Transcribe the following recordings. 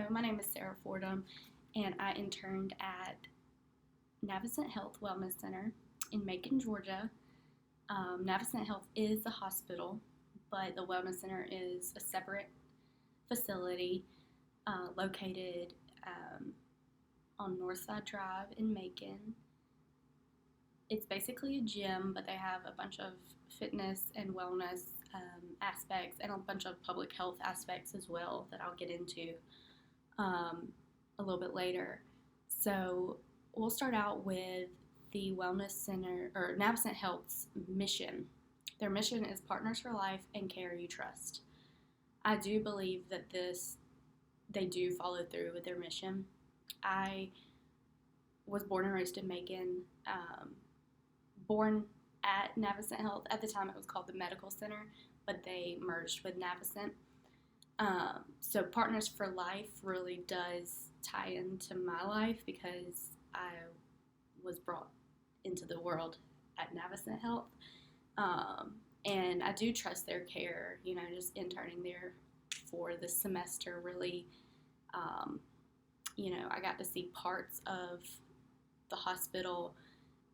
my name is Sarah Fordham, and I interned at Navicent Health Wellness Center in Macon, Georgia. Navicent Health is a hospital, but the Wellness Center is a separate facility located on Northside Drive in Macon. It's basically a gym, but they have a bunch of fitness and wellness aspects and a bunch of public health aspects as well that I'll get into a little bit later. So we'll start out with the Wellness Center, or Navicent Health's mission. Their mission is Partners for Life and Care You Trust. I do believe that they do follow through with their mission. I was born and raised in Macon, born at Navicent Health. At the time it was called the Medical Center, but they merged with Navicent. So Partners for Life really does tie into my life because I was brought into the world at Navicent Health. And I do trust their care, just interning there for the semester really. I got to see parts of the hospital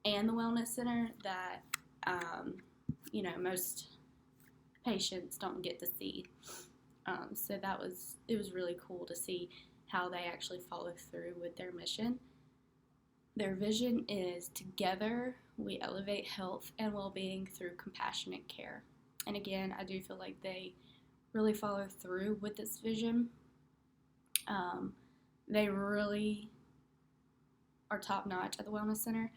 and the wellness center that, most patients don't get to see. So it was really cool to see how they actually follow through with their mission. Their vision is together we elevate health and well-being through compassionate care. And again, I do feel like they really follow through with this vision. They really are top-notch at the Wellness Center.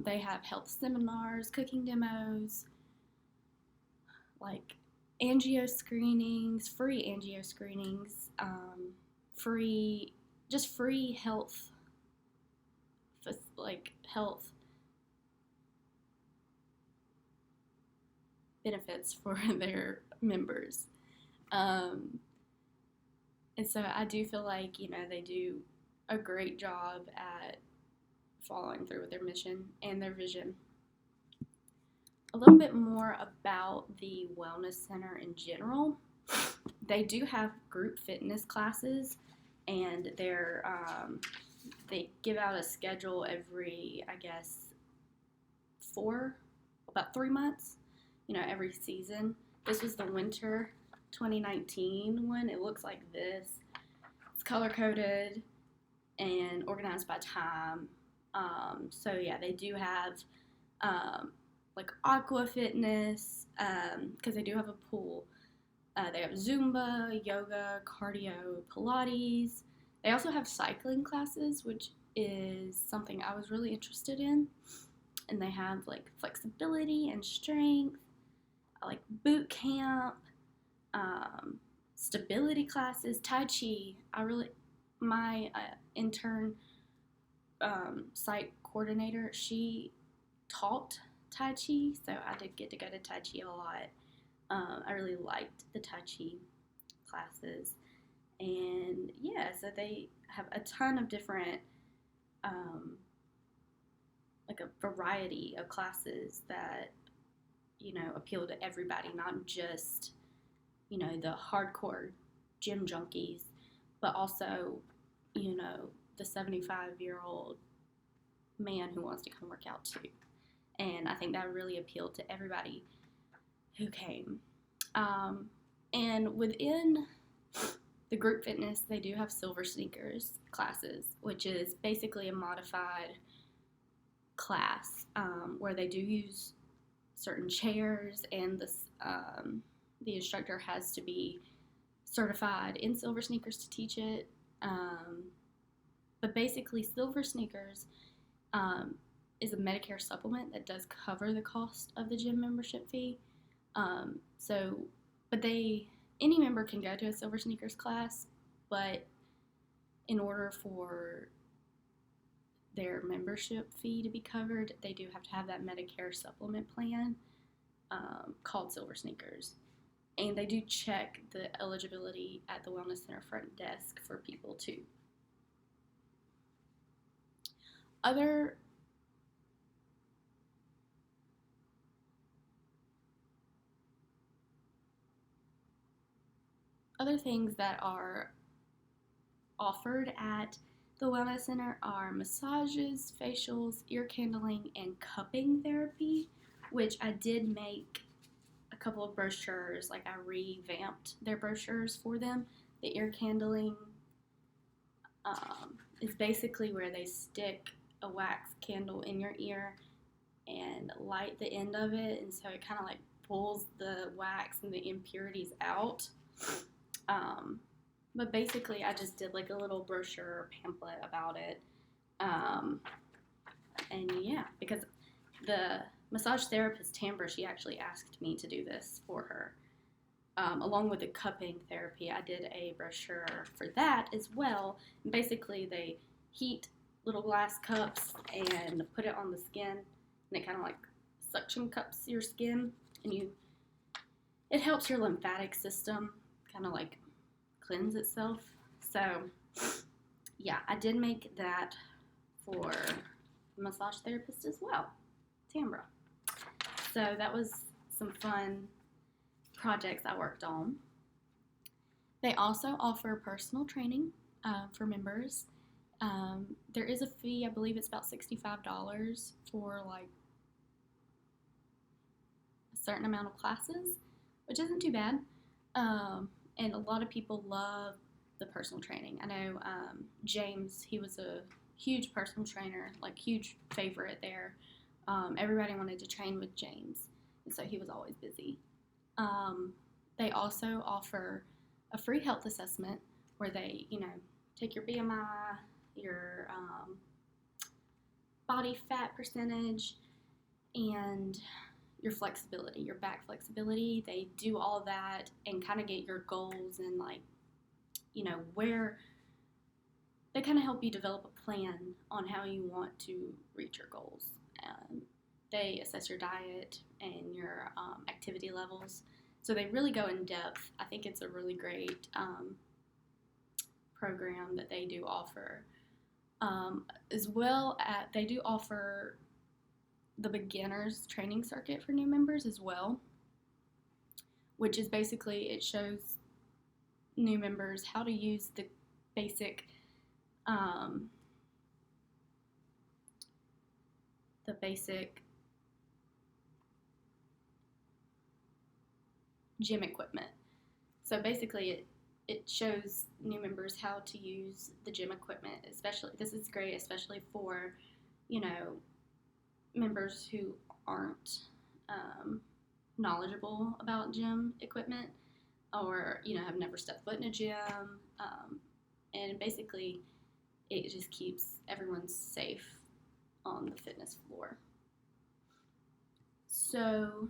They have health seminars, cooking demos, like angio screenings, free angio screenings, free health, health benefits for their members. And so I do feel like, they do a great job at following through with their mission and their vision. A little bit more about the Wellness Center in general. They do have group fitness classes, and they give out a schedule every, about 3 months, every season. This was the winter 2019 one. It looks like this. It's color-coded and organized by time. They do have aqua fitness, because they do have a pool. They have Zumba, yoga, cardio, Pilates. They also have cycling classes, which is something I was really interested in. And they have flexibility and strength, boot camp, stability classes, Tai Chi. My intern site coordinator, she taught Tai Chi, so I did get to go to Tai Chi a lot. I really liked the Tai Chi classes. And so they have a ton of different, a variety of classes that, appeal to everybody, not just, the hardcore gym junkies, but also, the 75-year-old man who wants to come work out too. And I think that really appealed to everybody who came. And within the group fitness, they do have Silver Sneakers classes, which is basically a modified class where they do use certain chairs, and the instructor has to be certified in Silver Sneakers to teach it. But basically, Silver Sneakers is a Medicare supplement that does cover the cost of the gym membership fee. Any member can go to a Silver Sneakers class, but in order for their membership fee to be covered, they do have to have that Medicare supplement plan called Silver Sneakers. And they do check the eligibility at the Wellness Center front desk for people too. Other things that are offered at the Wellness Center are massages, facials, ear candling, and cupping therapy, which I did make a couple of brochures. Like, I revamped their brochures for them. The ear candling is basically where they stick a wax candle in your ear and light the end of it, and so it kind of like pulls the wax and the impurities out. But basically, I just did like a little brochure or pamphlet about it. And yeah, because the massage therapist, Tambra, she actually asked me to do this for her. Along with the cupping therapy, I did a brochure for that as well. And basically, they heat little glass cups and put it on the skin, and it kind of like suction cups your skin, and it helps your lymphatic system kind of like cleanse itself. So yeah, I did make that for a massage therapist as well, Tambra. So that was some fun projects I worked on. They also offer personal training for members. There is a fee, I believe it's about $65 for like a certain amount of classes, which isn't too bad. And a lot of people love the personal training. I know James, he was a huge personal trainer, like huge favorite there. Everybody wanted to train with James, and so he was always busy. They also offer a free health assessment where they, take your BMI, your body fat percentage, and your flexibility, your back flexibility. They do all that and kind of get your goals and where they kind of help you develop a plan on how you want to reach your goals. They assess your diet and your activity levels. So they really go in depth. I think it's a really great program that they do offer. As well as they do offer the beginners training circuit for new members as well, which is basically, it shows new members how to use the basic gym equipment. So basically it shows new members how to use the gym equipment. Especially, this is great especially for members who aren't knowledgeable about gym equipment, or have never stepped foot in a gym, and basically it just keeps everyone safe on the fitness floor. So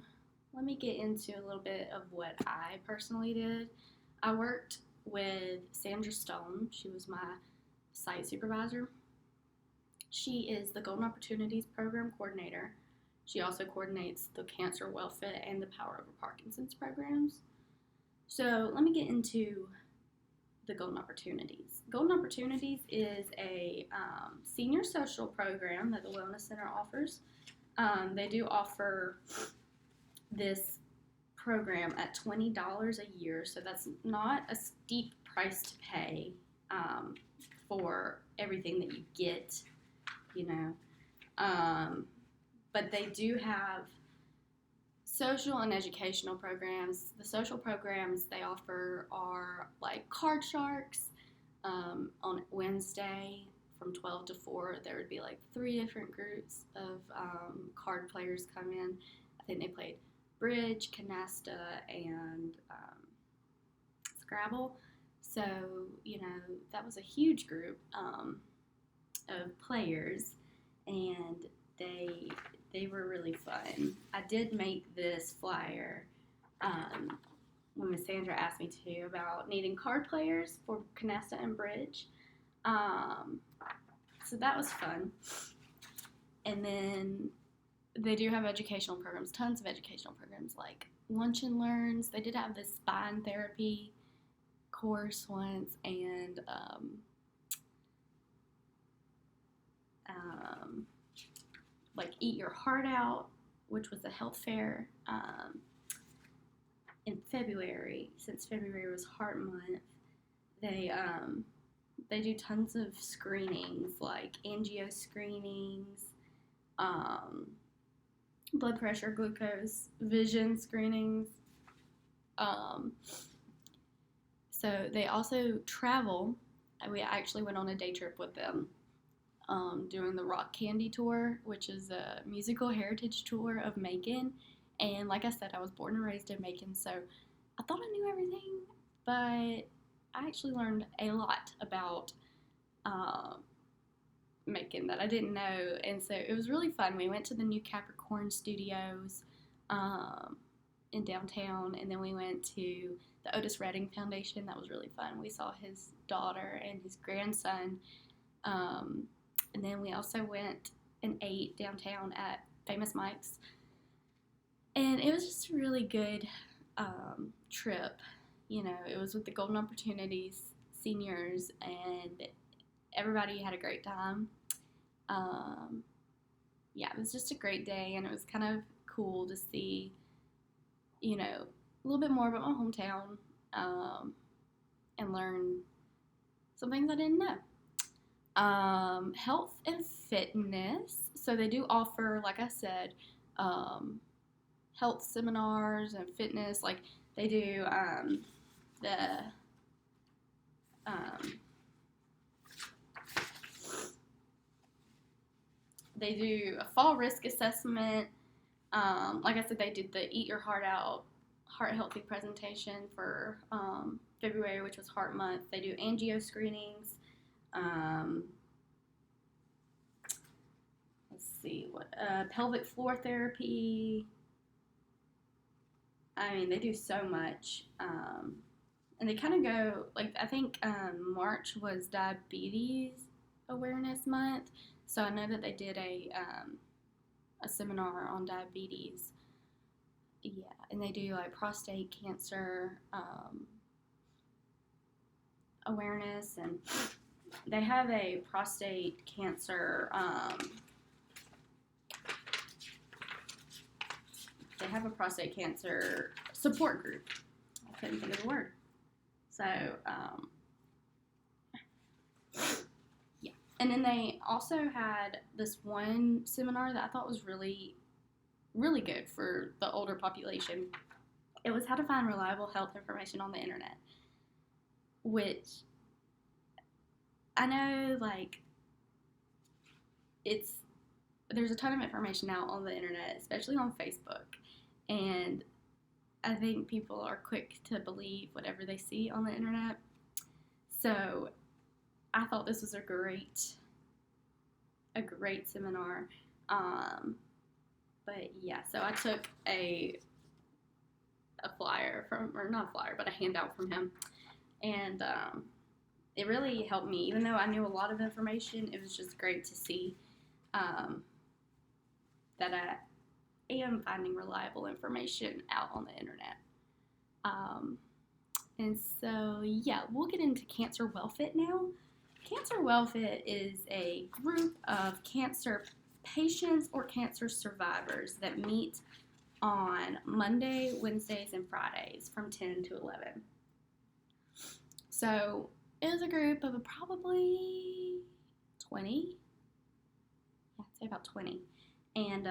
let me get into a little bit of what I personally did. I worked with Sandra Stone. She was my site supervisor. She is the Golden Opportunities Program Coordinator. She also coordinates the Cancer, WellFit, and the Power Over Parkinson's programs. So let me get into the Golden Opportunities. Golden Opportunities is a senior social program that the Wellness Center offers. They do offer this program at $20 a year, so that's not a steep price to pay for everything that you get, but they do have social and educational programs. The social programs they offer are like Card Sharks. On Wednesday from 12 to 4, there would be like 3 different groups of card players come in. I think they played Bridge, Canasta, and Scrabble. So, that was a huge group of players, and they were really fun. I did make this flyer when Miss Sandra asked me to about needing card players for Canasta and Bridge. So that was fun. And then they do have educational programs, tons of educational programs like Lunch and Learns. They did have this spine therapy course once, and like Eat Your Heart Out, which was a health fair in February. Since February was Heart Month, they They do tons of screenings, like angio screenings, um, blood pressure, glucose, vision screenings. Um, so they also travel. We actually went on a day trip with them, doing the Rock Candy Tour, which is a musical heritage tour of Macon. And like I said, I was born and raised in Macon, so I thought I knew everything, but I actually learned a lot about Macon that I didn't know, and so it was really fun. We went to the new Capricorn Studios in downtown, and then we went to the Otis Redding Foundation. That was really fun. We saw his daughter and his grandson, and then we also went and ate downtown at Famous Mike's, and it was just a really good trip. You know, it was with the Golden Opportunities seniors, and everybody had a great time. Yeah, it was just a great day, and it was kind of cool to see, you know, a little bit more about my hometown, and learn some things I didn't know. Health and fitness. So they do offer, like I said, health seminars and fitness. Like they do the they do a fall risk assessment. Like I said, they did the Eat Your Heart Out Heart Healthy presentation for February, which was Heart Month. They do angio screenings. Let's see, pelvic floor therapy. I mean, they do so much. And they kind of go, like, I think March was Diabetes Awareness Month. So I know that they did a seminar on diabetes. Yeah, and they do like prostate cancer awareness, and they have a prostate cancer support group. I couldn't think of the word. So yeah, and then they also had this one seminar that I thought was really, really good for the older population. It was how to find reliable health information on the internet, which I know, like, there's a ton of information out on the internet, especially on Facebook, and I think people are quick to believe whatever they see on the internet. So I thought this was a great seminar. But yeah, so I took a flyer from, or not a flyer, but a handout from him, and it really helped me. Even though I knew a lot of information, it was just great to see that I am finding reliable information out on the internet. And so, yeah, we'll get into Cancer WellFit now. Cancer WellFit is a group of cancer patients or cancer survivors that meet on Monday, Wednesdays, and Fridays from 10 to 11. So it was a group of probably 20. Yeah, I'd say about 20. And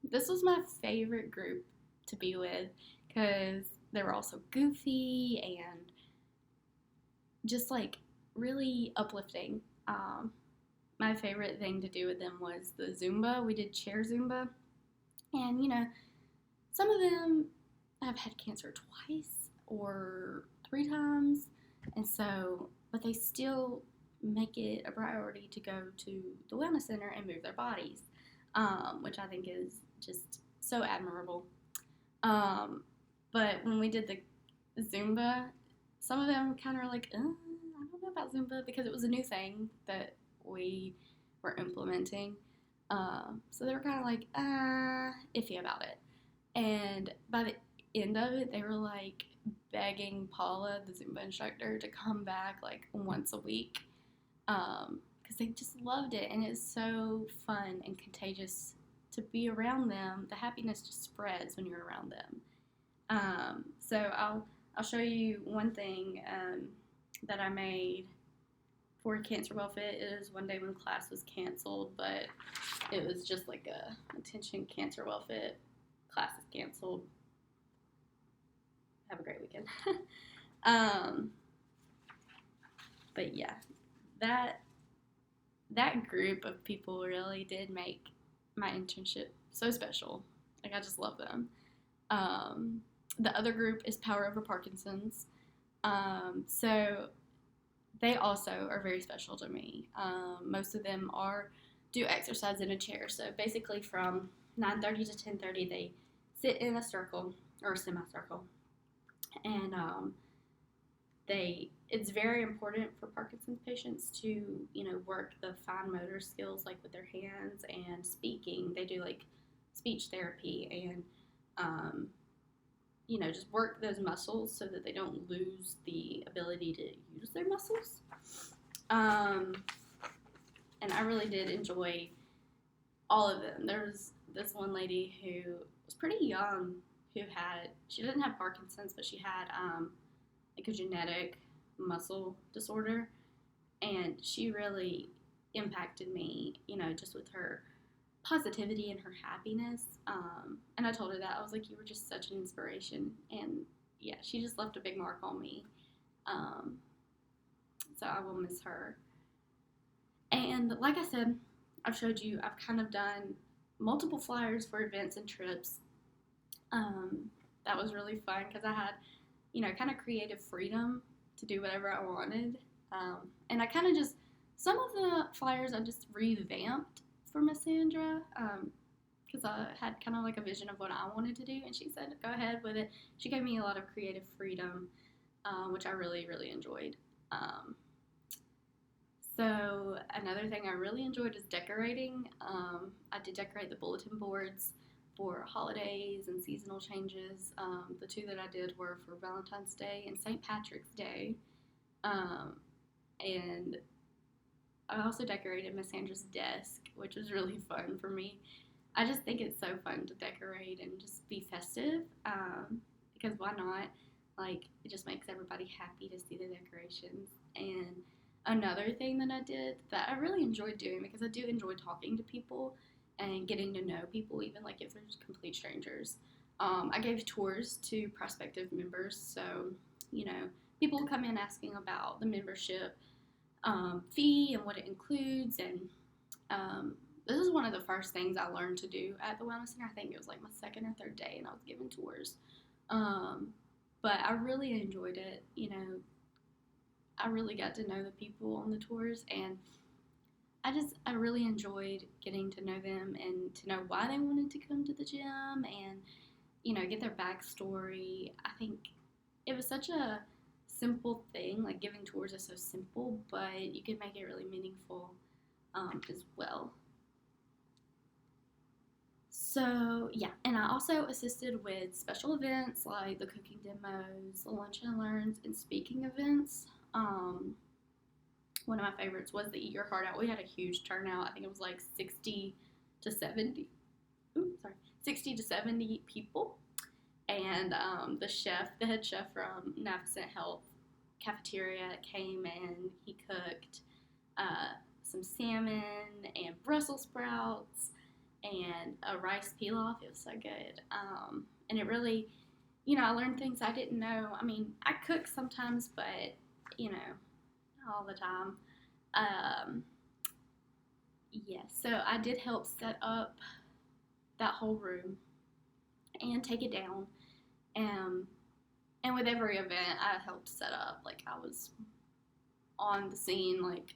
this was my favorite group to be with because they were all so goofy and just like really uplifting. My favorite thing to do with them was the Zumba. We did chair Zumba. And, you know, some of them have had cancer twice or 3 times. And so, but they still make it a priority to go to the wellness center and move their bodies, which I think is just so admirable. But when we did the Zumba, some of them kind of were like, I don't know about Zumba, because it was a new thing that we were implementing. So they were kind of like, iffy about it. And by the end of it, they were like begging Paula, the Zumba instructor, to come back like once a week, because they just loved it, and it's so fun and contagious to be around them. The happiness just spreads when you're around them. So I'll show you one thing that I made for Cancer Welfare. It was one day when class was canceled, but it was just like a attention Cancer Welfare. Class is canceled. Have a great weekend. But yeah, that group of people really did make my internship so special. Like, I just love them. The other group is Power Over Parkinson's. So they also are very special to me. Most of them do exercise in a chair. So basically from 9:30 to 10:30, they sit in a circle or a semicircle, and it's very important for Parkinson's patients to, work the fine motor skills, like with their hands and speaking. They do like speech therapy and, just work those muscles so that they don't lose the ability to use their muscles. And I really did enjoy all of them. There was this one lady who was pretty young she didn't have Parkinson's, but she had like a genetic muscle disorder, and she really impacted me, just with her positivity and her happiness. And I told her that. I was like, you were just such an inspiration. And yeah, she just left a big mark on me. So I will miss her. And like I said, I've showed you, I've kind of done multiple flyers for events and trips. That was really fun because I had, kind of creative freedom to do whatever I wanted. And I kind of some of the flyers I just revamped for Miss Sandra, because I had kind of like a vision of what I wanted to do, and she said, go ahead with it. She gave me a lot of creative freedom, which I really, really enjoyed. So another thing I really enjoyed is decorating. I did decorate the bulletin boards for holidays and seasonal changes. The two that I did were for Valentine's Day and St. Patrick's Day. And I also decorated Miss Sandra's desk, which was really fun for me. I just think it's so fun to decorate and just be festive, because why not? Like, it just makes everybody happy to see the decorations. And another thing that I did that I really enjoyed doing, because I do enjoy talking to people and getting to know people, even like if they're just complete strangers. I gave tours to prospective members, so, people will come in asking about the membership fee and what it includes, and this is one of the first things I learned to do at the Wellness Center. I think it was like my second or third day, and I was giving tours. But I really enjoyed it. I really got to know the people on the tours, and I really enjoyed getting to know them and to know why they wanted to come to the gym and, get their backstory. I think it was such a simple thing. Like, giving tours is so simple, but you can make it really meaningful as well. So, yeah, and I also assisted with special events like the cooking demos, the lunch and learns, and speaking events. One of my favorites was the Eat Your Heart Out. We had a huge turnout. I think it was like 60 to 70 people. And the head chef from Navicent Health Cafeteria came and he cooked some salmon and Brussels sprouts and a rice pilaf. It was so good. And it really, I learned things I didn't know. I mean, I cook sometimes, but, not all the time. So I did help set up that whole room and take it down. And with every event, I helped set up. Like, I was on the scene, like,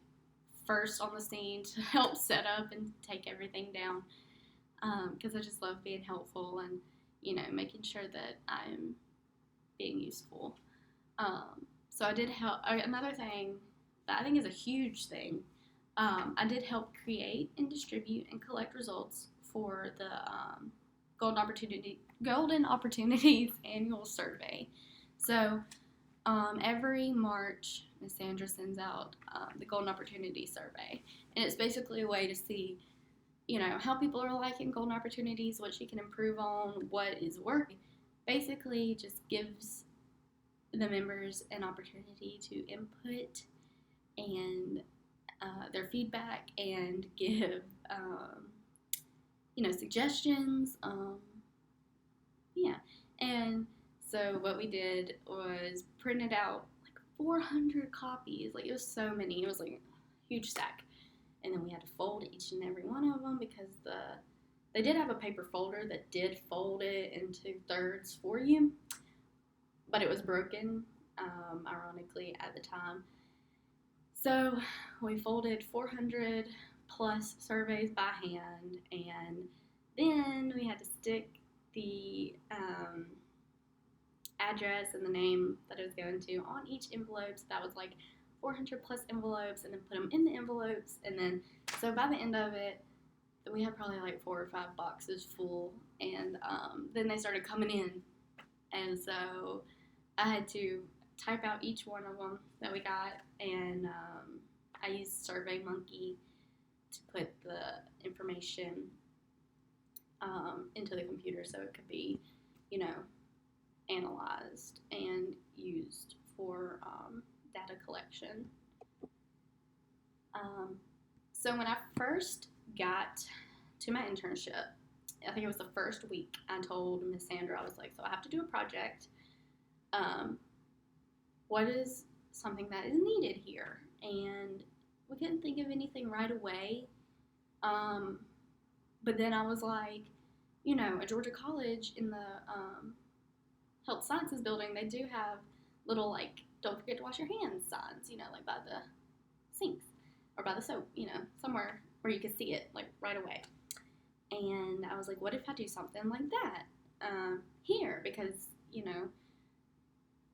first on the scene to help set up and take everything down. Because I just love being helpful and, making sure that I'm being useful. So I did help. Another thing that I think is a huge thing, I did help create and distribute and collect results for the Golden Opportunities annual survey. So every March, Ms. Sandra sends out the Golden Opportunity survey, and it's basically a way to see, how people are liking Golden Opportunities, what she can improve on, what is working. Basically, just gives the members an opportunity to input and their feedback and give, suggestions. Yeah. And so what we did was printed out like 400 copies. Like, it was so many. It was like a huge stack. And then we had to fold each and every one of them because they did have a paper folder that did fold it into thirds for you, but it was broken, ironically, at the time. So we folded 400 plus surveys by hand, and then we had to stick the address and the name that it was going to on each envelope. So that was like 400 plus envelopes, and then put them in the envelopes. And then, so by the end of it, we had probably like 4 or 5 boxes full. And then they started coming in. And so I had to type out each one of them that we got. And I used SurveyMonkey to put the information into the computer so it could be, analyzed and used for data collection. So when I first got to my internship, I think it was the first week, I told Miss Sandra, I was like, so I have to do a project. What is something that is needed here? And we couldn't think of anything right away. But then I was like, at Georgia College in the Health Sciences building, they do have little, like, don't forget to wash your hands signs, like by the sinks or by the soap, somewhere where you could see it, like, right away. And I was like, what if I do something like that here? Because,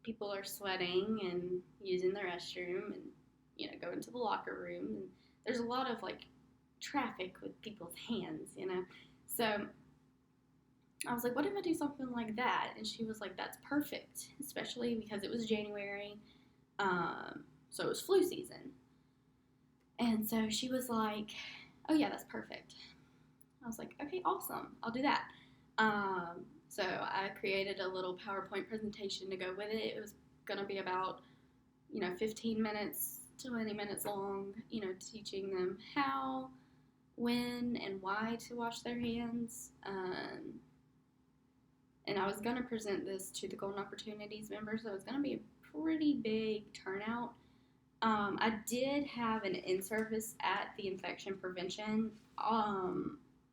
people are sweating and using the restroom and, going to the locker room. And there's a lot of, like, traffic with people's hands, So I was like, what if I do something like that? And she was like, that's perfect, especially because it was January, so it was flu season. And so she was like, oh yeah, that's perfect. I was like, okay, awesome, I'll do that. So I created a little PowerPoint presentation to go with it. It was going to be about, 15 minutes, 20 minutes long, teaching them how, when, and why to wash their hands. And I was going to present this to the Golden Opportunities members, so it was going to be a pretty big turnout. I did have an in-service at the infection prevention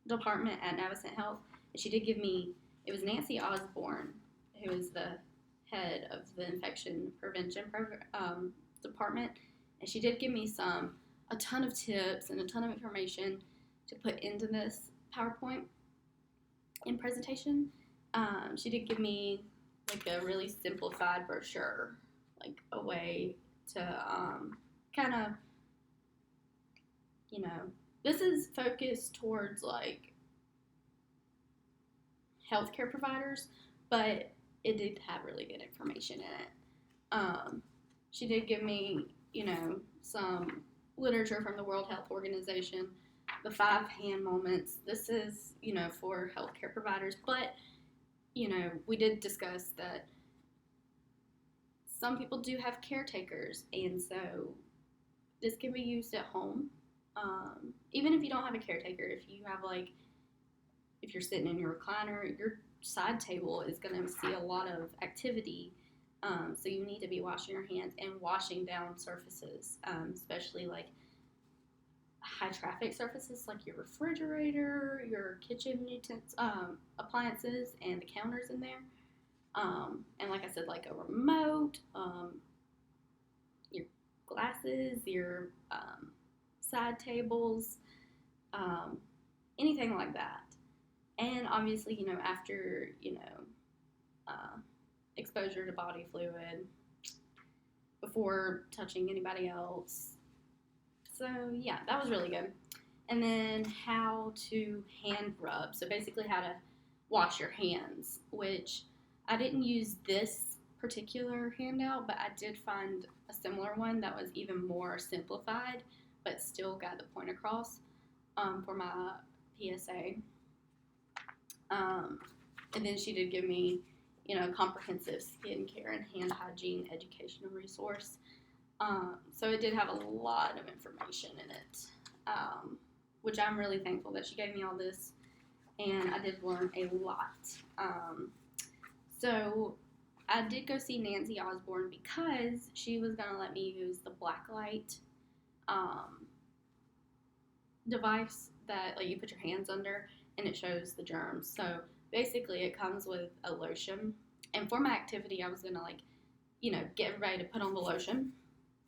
department at Navicent Health, and she did give me, it was Nancy Osborne, who is the head of the infection prevention department, and she did give me a ton of tips and a ton of information to put into this PowerPoint in presentation. She did give me like a really simplified brochure, like a way to kind of, this is focused towards like healthcare providers, but it did have really good information in it. She did give me, some literature from the World Health Organization, the 5 hand moments. This is, for healthcare providers, but we did discuss that some people do have caretakers, and so this can be used at home. Even if you don't have a caretaker, if you have if you're sitting in your recliner, your side table is going to see a lot of activity, so you need to be washing your hands and washing down surfaces, especially like high traffic surfaces like your refrigerator, your kitchen appliances, and the counters in there. And like I said, like a remote, your glasses, your side tables, anything like that. And obviously, after, exposure to body fluid, before touching anybody else. So yeah, that was really good. And then how to hand rub. So basically how to wash your hands, which I didn't use this particular handout, but I did find a similar one that was even more simplified, but still got the point across for my PSA. And then she did give me, comprehensive skincare and hand hygiene educational resource. So it did have a lot of information in it, which I'm really thankful that she gave me all this, and I did learn a lot. So I did go see Nancy Osborne because she was going to let me use the blacklight device that like you put your hands under and it shows the germs. So basically it comes with a lotion. And for my activity, I was going to get everybody to put on the lotion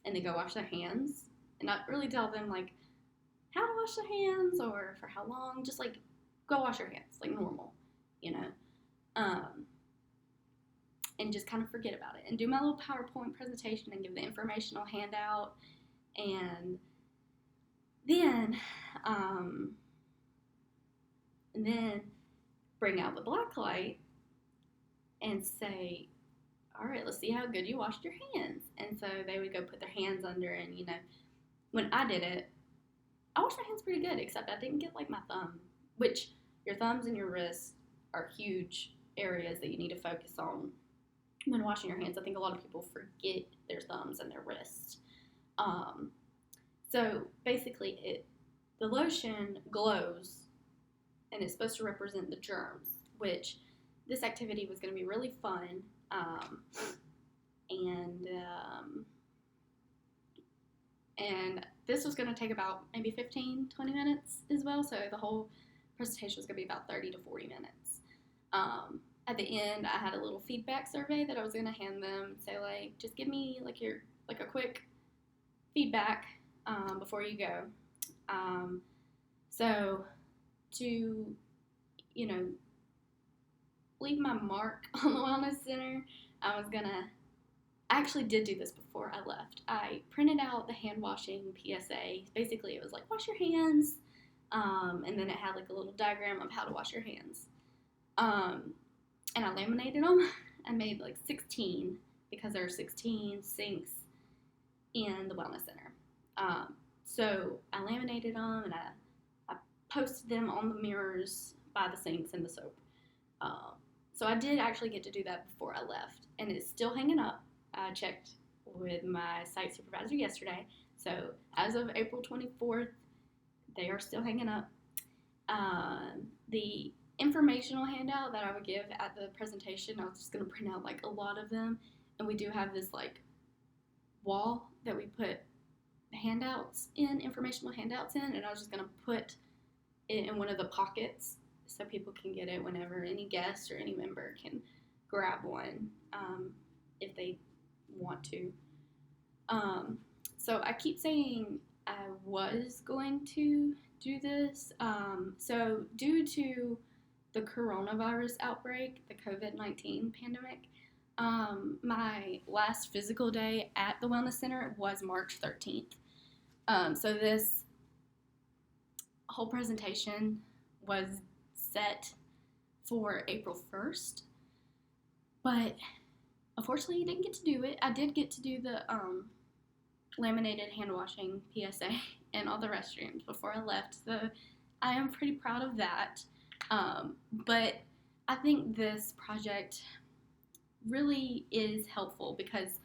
and then go wash their hands and not really tell them how to wash their hands or for how long, just go wash your hands like normal, and just kind of forget about it and do my little PowerPoint presentation and give the informational handout and then bring out the black light and say, all right, let's see how good you washed your hands. And so they would go put their hands under and, when I did it, I washed my hands pretty good, except I didn't get my thumb, which your thumbs and your wrists are huge areas that you need to focus on when washing your hands. I think a lot of people forget their thumbs and their wrists. So basically the lotion glows and it's supposed to represent the germs, which this activity was going to be really fun. And this was going to take about maybe 15, 20 minutes as well. So the whole presentation was going to be about 30 to 40 minutes. At the end, I had a little feedback survey that I was going to hand them, say just give me a quick feedback before you go. So to leave my mark on the Wellness Center, I actually did do this before I left. I printed out the hand washing PSA. Basically, it was wash your hands, and then it had a little diagram of how to wash your hands. And I laminated them. I made 16 because there are 16 sinks in the Wellness Center. So I laminated them and I posted them on the mirrors by the sinks and the soap. So I did actually get to do that before I left, and it's still hanging up. I checked with my site supervisor yesterday. So as of April 24th, they are still hanging up. The informational handout that I would give at the presentation, I was just going to print out a lot of them, and we do have this wall that we put informational handouts in, and I was just going to put it in one of the pockets so people can get it whenever any guest or any member can grab one if they want to. So I keep saying I was going to do this. So due to the coronavirus outbreak, the COVID-19 pandemic, my last physical day at the Wellness Center was March 13th. So this whole presentation was set for April 1st, but unfortunately I didn't get to do it. I did get to do the laminated hand washing PSA in all the restrooms before I left, so I am pretty proud of that. But I think this project really is helpful because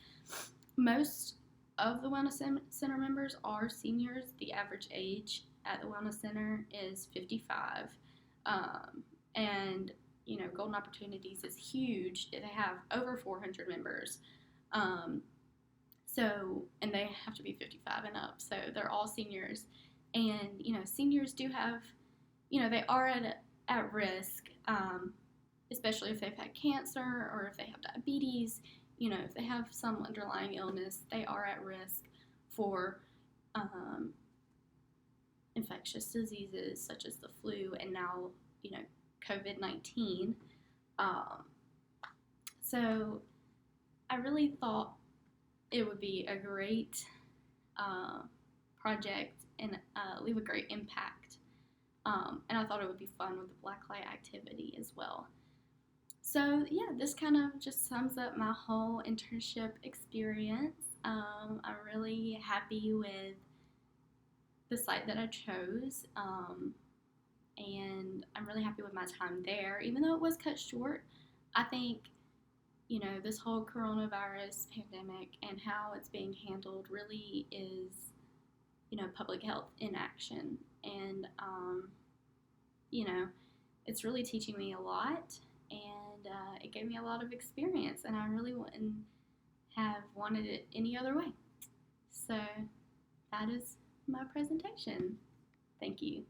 most of the Wellness Center members are seniors. The average age at the Wellness Center is 55. And, Golden Opportunities is huge. They have over 400 members. And they have to be 55 and up. So they're all seniors. And, seniors do have, they are at risk, especially if they've had cancer or if they have diabetes. If they have some underlying illness, they are at risk for infectious diseases such as the flu and now, COVID-19. So I really thought it would be a great project and leave a great impact. And I thought it would be fun with the blacklight activity as well. So yeah, this kind of just sums up my whole internship experience. I'm really happy with the site that I chose, and I'm really happy with my time there. Even though it was cut short, I think this whole coronavirus pandemic and how it's being handled really is, public health in action. And, you know, it's really teaching me a lot, and it gave me a lot of experience, and I really wouldn't have wanted it any other way. So that is my presentation. Thank you.